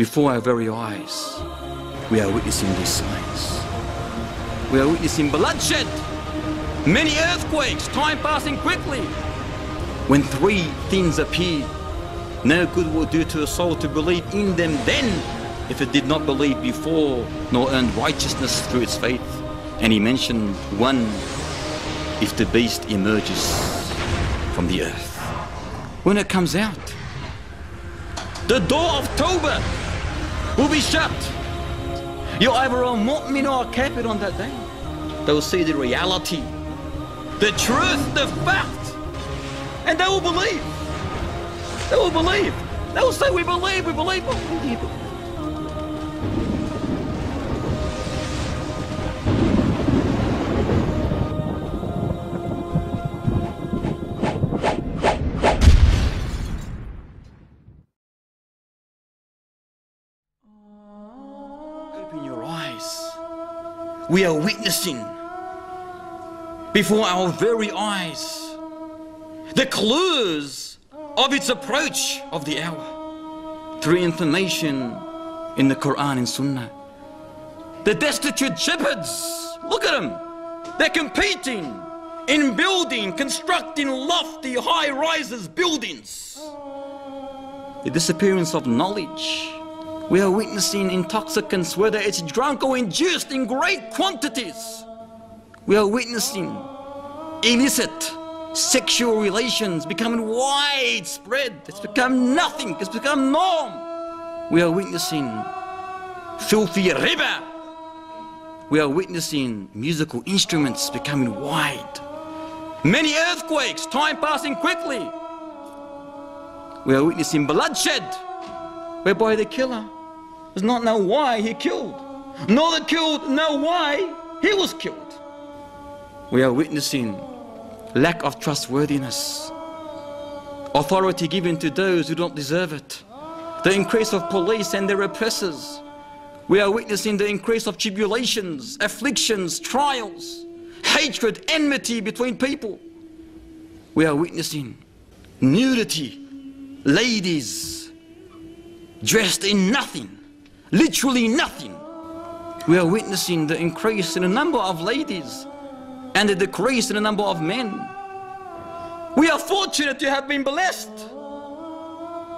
Before our very eyes, we are witnessing these signs. We are witnessing bloodshed, many earthquakes, time passing quickly. When three things appear, no good will do to a soul to believe in them then, if it did not believe before, nor earned righteousness through its faith. And he mentioned one, if the beast emerges from the earth. When it comes out, the door of Tawbah will be shut. You're either a mu'min or a kafir on that day. They will see the reality, the truth, the fact, and they will believe. They will believe. They will say, we believe, we believe. Oh, what do you believe? Open your eyes. We are witnessing before our very eyes the clues of its approach of the hour through information in the Quran and Sunnah. The destitute shepherds, look at them. They're competing in building, constructing lofty high-rises buildings. The disappearance of knowledge. We are witnessing intoxicants, whether it's drunk or induced in great quantities. We are witnessing illicit sexual relations becoming widespread. It's become nothing. It's become norm. We are witnessing filthy riba. We are witnessing musical instruments becoming wide. Many earthquakes, time passing quickly. We are witnessing bloodshed, whereby the killer does not know why he killed, nor the killed know why he was killed. We are witnessing lack of trustworthiness, authority given to those who don't deserve it, the increase of police and their oppressors. We are witnessing the increase of tribulations, afflictions, trials, hatred, enmity between people. We are witnessing nudity, ladies dressed in nothing, literally nothing. We are witnessing the increase in the number of ladies and the decrease in the number of men. We are fortunate to have been blessed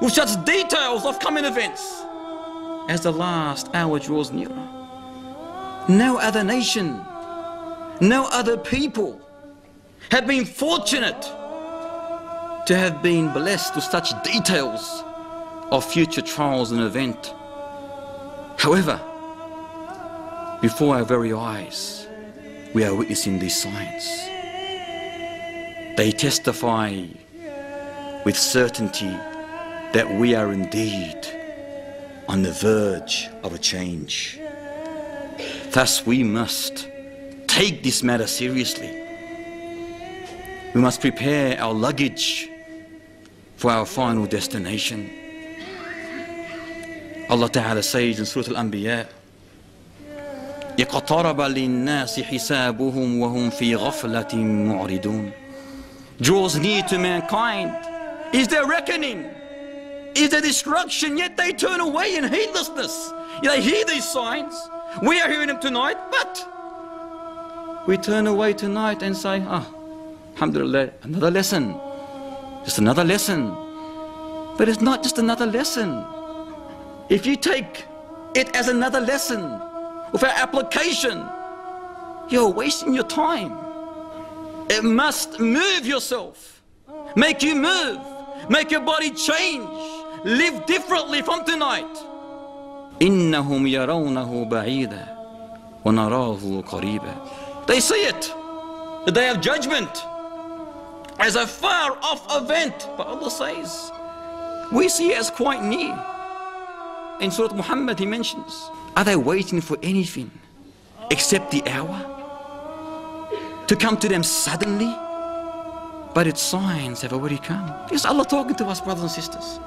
with such details of coming events as the last hour draws nearer. No other nation, no other people have been fortunate to have been blessed with such details of future trials and event. However, before our very eyes, we are witnessing these signs. They testify with certainty that we are indeed on the verge of a change. Thus, we must take this matter seriously. We must prepare our luggage for our final destination. Allah Ta'ala says in Surah Al-Anbiya, اقترب للناس حسابهم وهم في غفلة معرضون. Draws near to mankind is their reckoning, is their destruction, yet they turn away in heedlessness. They hear these signs, we are hearing them tonight, but we turn away tonight and say, alhamdulillah, another lesson, just another lesson. But it's not just another lesson. If you take it as another lesson without application, you're wasting your time. It must move yourself, make you move, make your body change, live differently from tonight. إِنَّهُمْ يَرَوْنَهُ بَعِيدًا وَنَرَاهُ قَرِيبًا. They see it, the day of judgment, as a far off event. But Allah says, we see it as quite near. In Surah Muhammad he mentions, are they waiting for anything except the hour to come to them suddenly? But its signs have already come. This is Allah talking to us, brothers and sisters.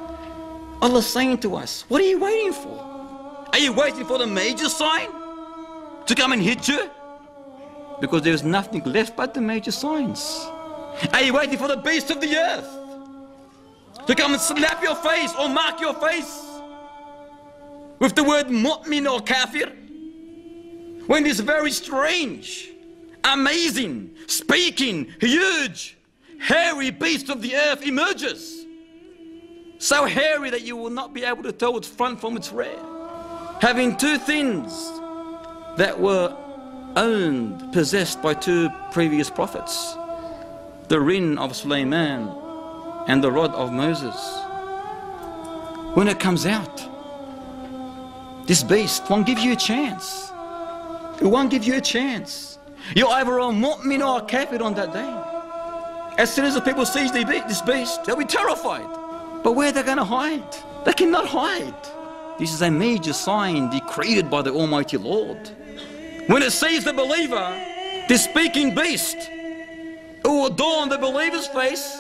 Allah saying to us, what are you waiting for? Are you waiting for the major sign to come and hit you? Because there is nothing left but the major signs. Are you waiting for the beast of the earth to come and slap your face or mark your face? with the word mu'min or kafir, when this very strange, amazing, speaking, huge, hairy beast of the earth emerges? So hairy that you will not be able to tell its front from its rear, having two things that were owned, possessed by two previous prophets, the rin of Sulaiman and the rod of Moses. When it comes out, this beast won't give you a chance. It won't give you a chance. You're either a mu'min or a kafir on that day. As soon as the people see this beast, they'll be terrified. But where are they going to hide? They cannot hide. This is a major sign decreed by the Almighty Lord. When it sees the believer, this speaking beast, it will adorn the believer's face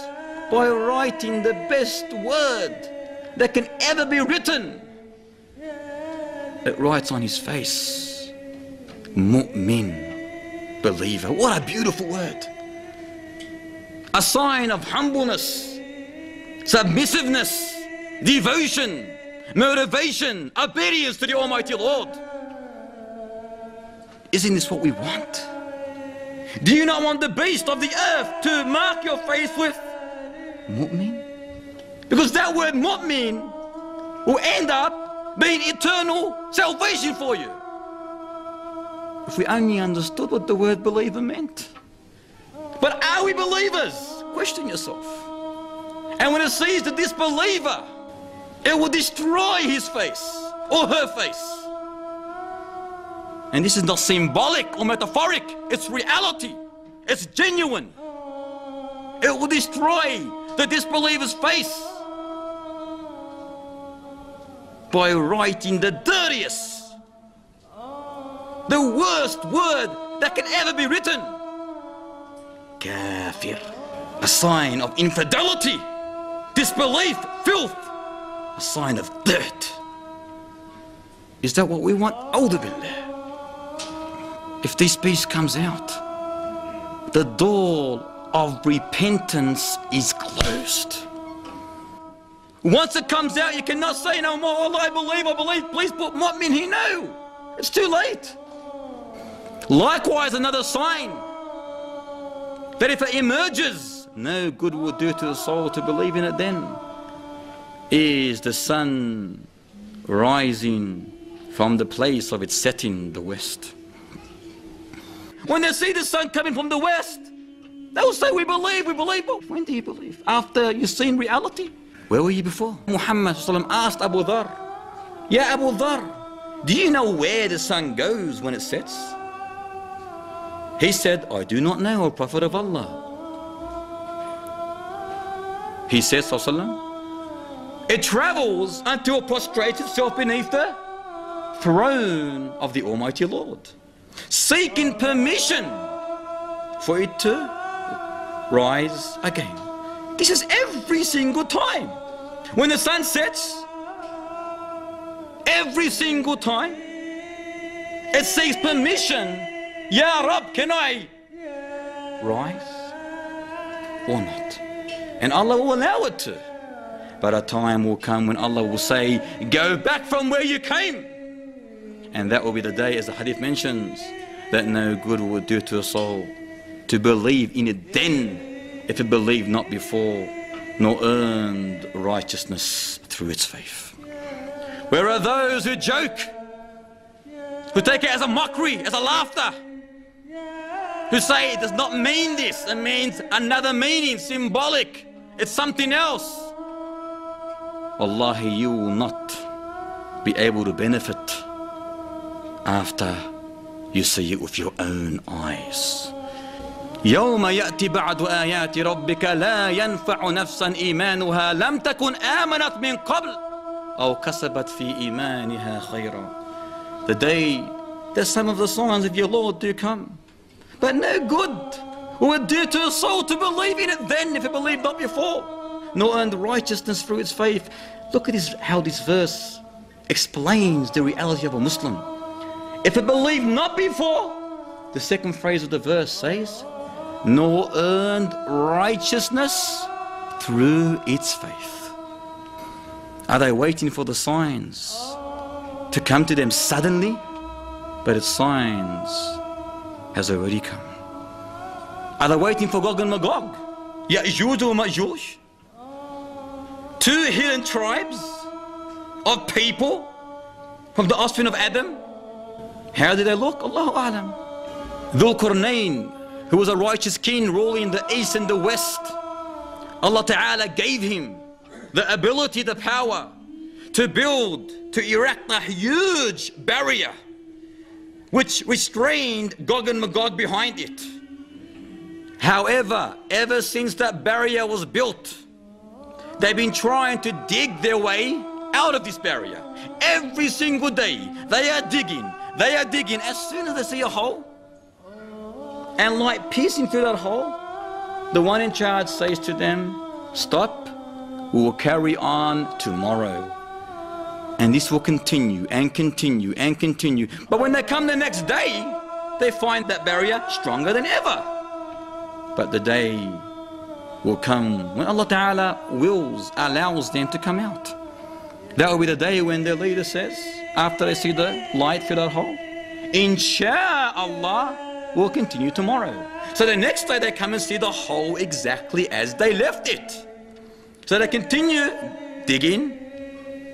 by writing the best word that can ever be written. It writes on his face, mu'min, believer. What a beautiful word. A sign of humbleness, submissiveness, devotion, motivation, obedience to the Almighty Lord. Isn't this what we want? Do you not want the beast of the earth to mark your face with mu'min? Because that word mu'min will end up being eternal salvation for you. If we only understood what the word believer meant. But are we believers? Question yourself. And when it sees the disbeliever, it will destroy his face or her face. And this is not symbolic or metaphoric, it's reality, it's genuine. It will destroy the disbeliever's face by writing the dirtiest, the worst word that can ever be written. Kafir, a sign of infidelity, disbelief, filth, a sign of dirt. Is that what we want? A'udhu billah. If this beast comes out, the door of repentance is closed. Once it comes out, you cannot say no more, Allah, I believe, please put mu'min here. No, it's too late. Likewise, another sign that if it emerges, no good will do to the soul to believe in it then, is the sun rising from the place of its setting, the west. When they see the sun coming from the west, they will say, we believe. But when do you believe? After you've seen reality? Where were you before? Muhammad asked Abu Dhar, Ya Abu Dhar, do you know where the sun goes when it sets? He said, I do not know, O Prophet of Allah. He says, it travels until it prostrates itself beneath the throne of the Almighty Lord, seeking permission for it to rise again. This is every single time. When the sun sets, every single time, it seeks permission. Ya Rab, can I rise or not? And Allah will allow it to. But a time will come when Allah will say, go back from where you came. And that will be the day, as the hadith mentions, that no good will do to a soul to believe in it then, if it believed not before, nor earned righteousness through its faith. Where are those who joke, who take it as a mockery, as a laughter, who say it does not mean this, it means another meaning, symbolic, it's something else? Wallahi, you will not be able to benefit after you see it with your own eyes. يوم يأتي بعد آيات ربك لا ينفع نفسا إيمانها لم تكن آمنت من قبل أو كسبت في إيمانها خيرا. The day that some of the signs of your Lord do come, but no good will do to a soul to believe in it then if it believed not before, nor earned righteousness through its faith. Look at this, how this verse explains the reality of a Muslim. If it believed not before, the second phrase of the verse says, nor earned righteousness through its faith. Are they waiting for the signs to come to them suddenly, but its signs has already come. Are they waiting for Gog and Magog? Ya'juj or Ma'juj? Two hidden tribes of people from the offspring of Adam. How did they look? Allahu A'lam. Dhul Qarnayn, who was a righteous king ruling the east and the west, Allah Ta'ala gave him the ability, the power to build, to erect a huge barrier which restrained Gog and Magog behind it. However, ever since that barrier was built, they've been trying to dig their way out of this barrier. Every single day, they are digging. They are digging. As soon as they see a hole, and light piercing through that hole, the one in charge says to them, stop, we will carry on tomorrow. And this will continue and continue and continue. But when they come the next day, they find that barrier stronger than ever. But the day will come when Allah Ta'ala allows them to come out. That will be the day when their leader says, after they see the light through that hole, Insha'Allah, we'll continue tomorrow. So the next day they come and see the hole exactly as they left it. So they continue digging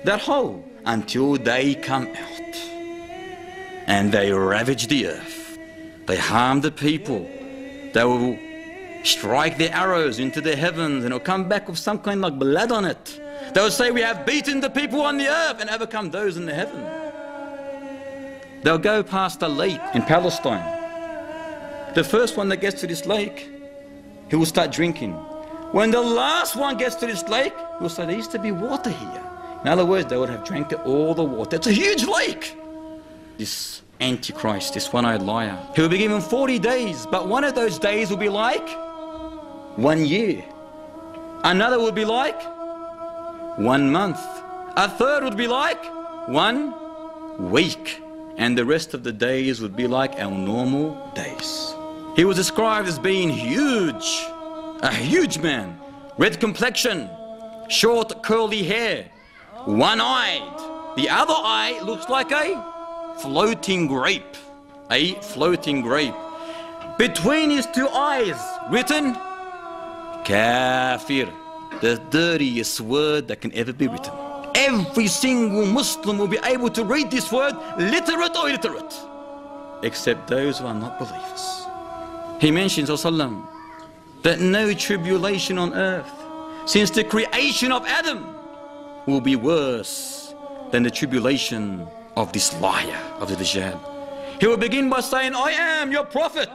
that hole until they come out. And they ravage the earth. They harm the people. They will strike their arrows into the heavens and it'll come back with some kind of blood on it. They will say, we have beaten the people on the earth and overcome those in the heaven. They'll go past a lake in Palestine. The first one that gets to this lake, he will start drinking. When the last one gets to this lake, he will say, there used to be water here. In other words, they would have drank all the water. It's a huge lake. This Antichrist, this one-eyed liar, he will be given 40 days, but one of those days will be like 1 year. Another will be like 1 month. A third would be like 1 week. And the rest of the days would be like our normal days. He was described as being huge, a huge man, red complexion, short curly hair, one-eyed. The other eye looks like a floating grape, a floating grape. Between his two eyes, written, Kafir, the dirtiest word that can ever be written. Every single Muslim will be able to read this word, literate or illiterate, except those who are not believers. He mentions, ﷺ, that no tribulation on earth since the creation of Adam will be worse than the tribulation of this liar, of the Dajjal. He will begin by saying, I am your prophet,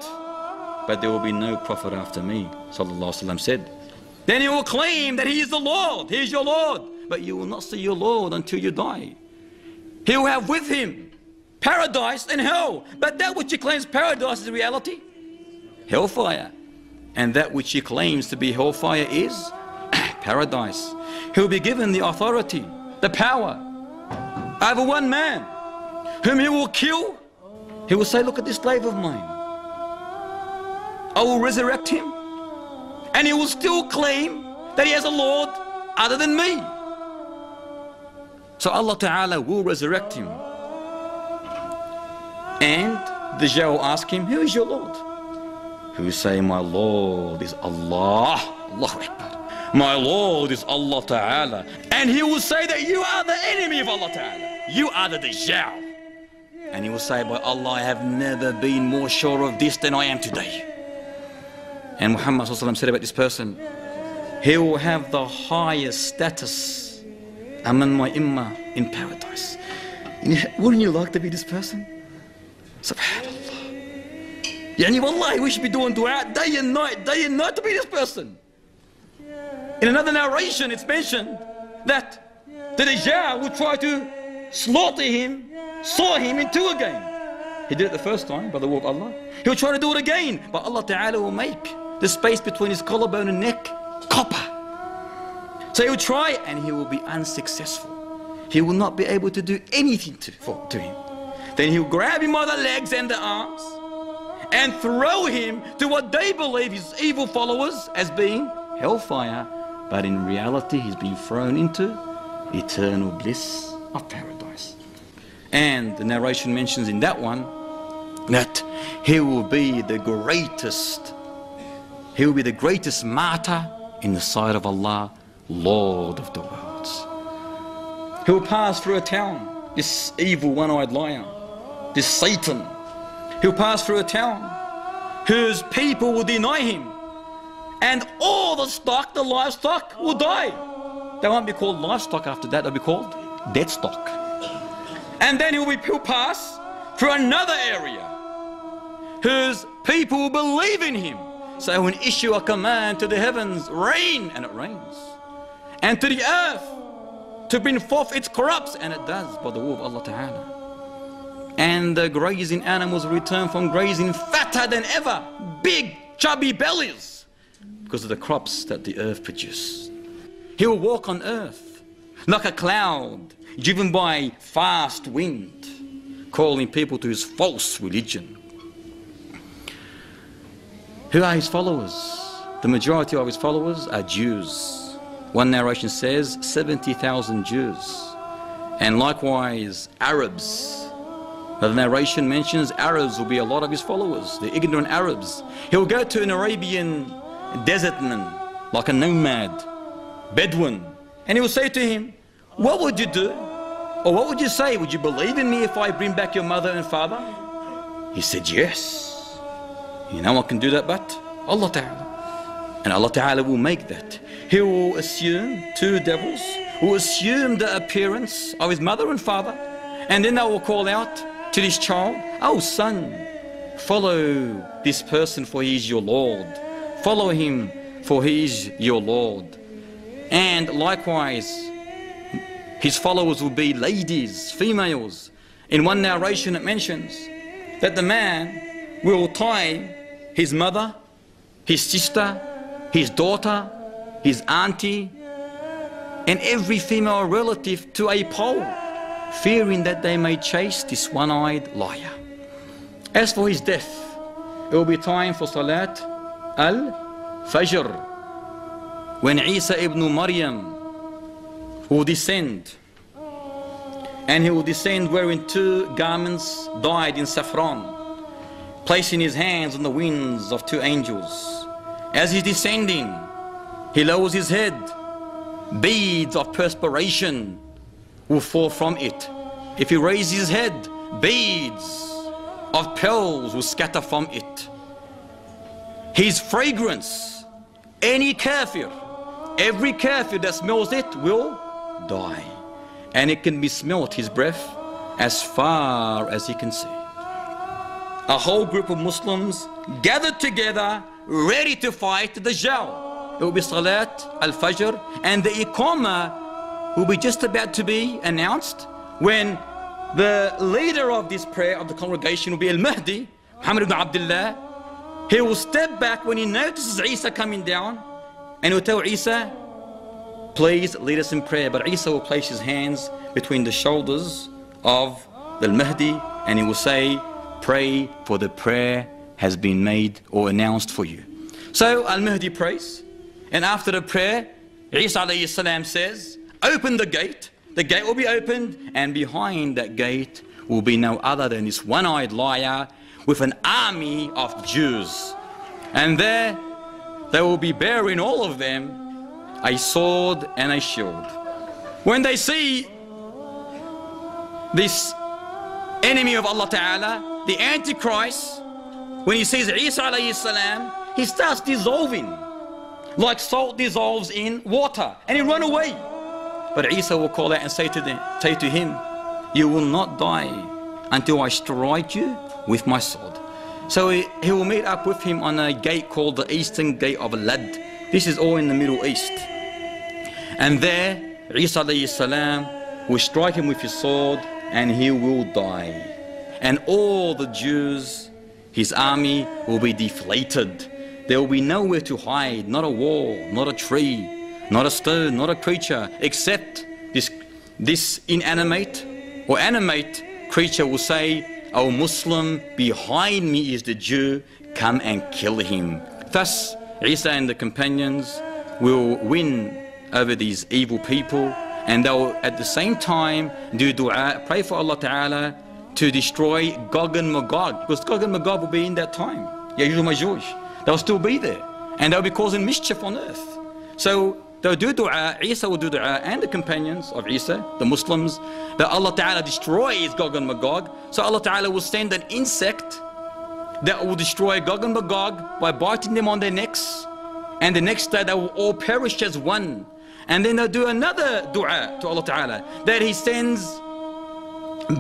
but there will be no prophet after me, ﷺ said. Then he will claim that he is the Lord, he is your Lord, but you will not see your Lord until you die. He will have with him paradise and hell, but that which he claims paradise is reality, hellfire. And that which he claims to be hellfire is paradise. He will be given the authority, the power over one man whom he will kill. He will say, look at this slave of mine. I will resurrect him. And he will still claim that he has a Lord other than me. So Allah Ta'ala will resurrect him. And the Dajjal will ask him, who is your Lord? He will say, my Lord is Allah. Allahu Akbar. My Lord is Allah Ta'ala. And he will say that you are the enemy of Allah Ta'ala. You are the Dajjal. And he will say, by Allah, I have never been more sure of this than I am today. And Muhammad said about this person, he will have the highest status among my ummah in paradise. Wouldn't you like to be this person? Subhanallah. Yani wallahi, we should be doing dua day and night to be this person. In another narration, it's mentioned that the Dajjal will try to slaughter him, saw him in two again. He did it the first time by the will of Allah. He'll try to do it again, but Allah Ta'ala will make the space between his collarbone and neck copper. So he will try and he will be unsuccessful. He will not be able to do anything to him. Then he'll grab him by the legs and the arms and throw him to what they believe his evil followers as being hellfire, but in reality he's been thrown into eternal bliss of paradise. And the narration mentions in that one that he will be the greatest, martyr in the sight of Allah, Lord of the worlds. He will pass through a town, this evil one-eyed liar, this Satan. He'll pass through a town whose people will deny him, and all the stock, the livestock, will die. They won't be called livestock after that, they'll be called dead stock. And then he'll pass through another area whose people will believe in him. So he will issue a command to the heavens, rain, and it rains. And to the earth, to bring forth its crops, and it does by the will of Allah Ta'ala. And the grazing animals return from grazing fatter than ever, big chubby bellies, because of the crops that the earth produces. He will walk on earth like a cloud driven by fast wind, calling people to his false religion. Who are his followers? The majority of his followers are Jews. One narration says 70,000 Jews, and likewise Arabs. The narration mentions Arabs will be a lot of his followers, the ignorant Arabs. He'll go to an Arabian desertman, like a nomad, Bedouin, and he will say to him, what would you do? Or what would you say? Would you believe in me if I bring back your mother and father? He said, yes. You know what can do that but Allah Ta'ala. And Allah Ta'ala will make that. He will assume, two devils will assume the appearance of his mother and father, and then they will call out to this child, oh son, follow this person for he is your Lord. Follow him for he is your Lord. And likewise, his followers will be ladies, females. In one narration it mentions that the man will tie his mother, his sister, his daughter, his auntie, and every female relative to a pole, fearing that they may chase this one-eyed liar. As for his death, it will be time for Salat al-Fajr, when Isa ibn Maryam will descend, and he will descend wearing two garments dyed in saffron, placing his hands on the wings of two angels. As he's descending, he lowers his head. Beads of perspiration will fall from it. If he raises his head, beads of pearls will scatter from it. His fragrance, any kafir, every kafir that smells it will die. And it can be smelt, his breath, as far as he can see. A whole group of Muslims gathered together, ready to fight the Dajjal. It will be Salat al-Fajr, and the Iqamah will be just about to be announced when the leader of this prayer of the congregation will be Al-Mahdi, Muhammad ibn Abdullah. He will step back when he notices Isa coming down, and he will tell Isa, please lead us in prayer. But Isa will place his hands between the shoulders of the Mahdi, and he will say, pray, for the prayer has been made or announced for you. So Al-Mahdi prays, and after the prayer, Isa alayhi salam says, open the gate will be opened, and behind that gate will be no other than this one-eyed liar with an army of Jews. And there they will be bearing, all of them, a sword and a shield. When they see this enemy of Allah Ta'ala, the Antichrist, when he sees Isa alayhi salam, he starts dissolving like salt dissolves in water, and he run away. But Isa will call out and say to him, you will not die until I strike you with my sword. So he will meet up with him on a gate called the Eastern Gate of Lad. This is all in the Middle East. And there, Isa alayhi salam will strike him with his sword, and he will die. And all the Jews, his army, will be deflated. There will be nowhere to hide, not a wall, not a tree, not a stone, not a creature, except this inanimate or animate creature will say, O Muslim, behind me is the Jew, come and kill him. Thus, Isa and the companions will win over these evil people, and they'll at the same time do dua, pray for Allah Ta'ala to destroy Gog and Magog, because Gog and Magog will be in that time. Ya'juj and Ma'juj, they'll still be there, and they'll be causing mischief on earth. So they'll do dua, Isa will do dua, and the companions of Isa, the Muslims, that Allah Ta'ala destroys Gog and Magog. So Allah Ta'ala will send an insect that will destroy Gog and Magog by biting them on their necks, and the next day they will all perish as one. And then they'll do another dua to Allah Ta'ala, that He sends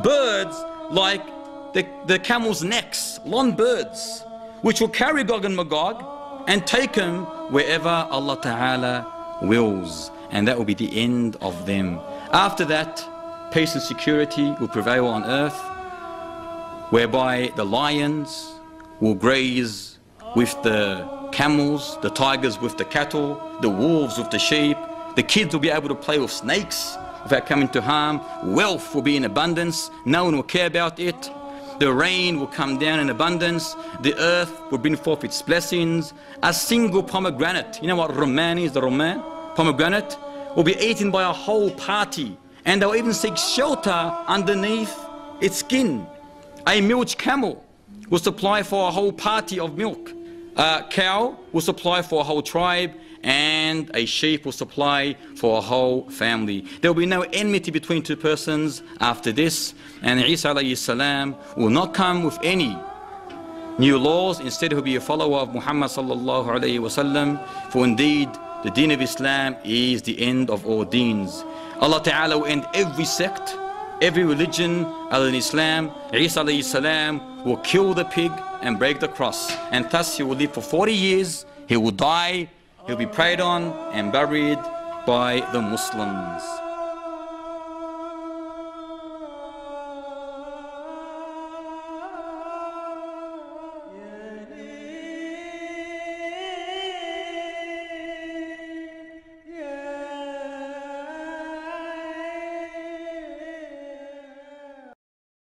birds like the camel's necks, long birds, which will carry Gog and Magog and take them wherever Allah Ta'ala wills, and that will be the end of them. After that, peace and security will prevail on earth, whereby the lions will graze with the camels, the tigers with the cattle, the wolves with the sheep, the kids will be able to play with snakes without coming to harm, wealth will be in abundance, no one will care about it, the rain will come down in abundance, the earth will bring forth its blessings. A single pomegranate, you know what Roman is, the Roman pomegranate, will be eaten by a whole party, and they'll even seek shelter underneath its skin. A milch camel will supply for a whole party of milk. A cow will supply for a whole tribe, and a sheep will supply for a whole family. There will be no enmity between two persons after this, and Isa alayhi salam will not come with any new laws. Instead, he will be a follower of Muhammad sallallahu alayhi wasallam, for indeed the deen of Islam is the end of all deens. Allah Ta'ala will end every sect, every religion other than Islam. Isa alayhi salam will kill the pig and break the cross, and thus he will live for 40 years, he will die, he'll be prayed on and buried by the Muslims.